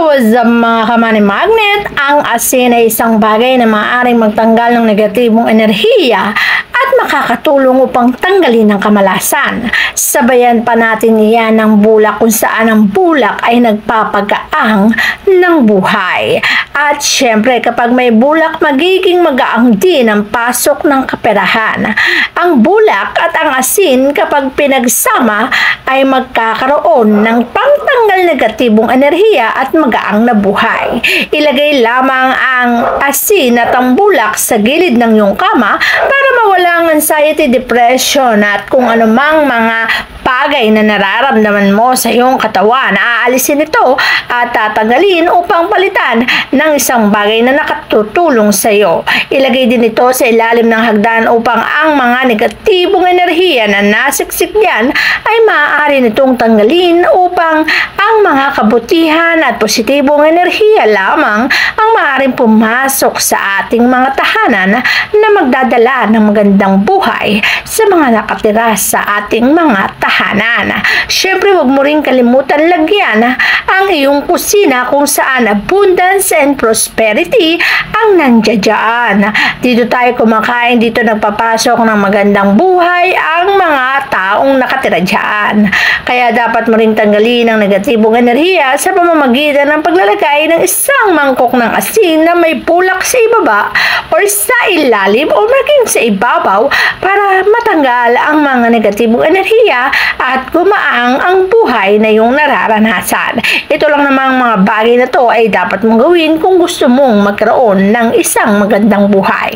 What's up mga kamani magnet? Ang asin ay isang bagay na maaaring magtanggal ng negatibong enerhiya at makakatulong upang tanggalin ang kamalasan. Sabayan pa natin iyan ng bulak kung saan ang bulak ay nagpapagaang ng buhay. At syempre kapag may bulak, magiging magaang din ang pasok ng kaperahan. Ang bulak at ang asin kapag pinagsama ay magkakaroon ng pangtanggal negatibong enerhiya at magaang na buhay. Ilagay lamang ang asin at ang bulak sa gilid ng iyong kama para mawala ang anxiety, depression at kung anumang mga bagay na nararamdaman mo sa iyong katawan. Aalisin ito at tatanggalin upang palitan ng isang bagay na nakatutulong sa iyo. Ilagay din ito sa ilalim ng hagdan upang ang mga negatibong enerhiya na nasiksik diyan ay maaari nitong tanggalin upang ang mga kabutihan at positibong enerhiya lamang ang maaaring pumasok sa ating mga tahanan na magdadala ng magandang buhay sa mga nakatira sa ating mga tahanan. Syempre, huwag mo rin kalimutan lagyan ang iyong kusina kung saan abundance and prosperity ang nandiyan. Dito tayo kumakain, dito nagpapasok ng magandang buhay ang mga taong nakatira dyan. Kaya dapat mo rin tanggalin ang negatibong enerhiya sa pamamagitan ng paglalagay ng isang mangkok ng asin na may bulak sa ibaba or sa ilalim o maging sa ibabaw para matanggal ang mga negatibong enerhiya at gumaang ang buhay na iyong nararanasan. Ito lang namang mga bagay na to ay dapat mong gawin kung gusto mong magkaroon ng isang magandang buhay.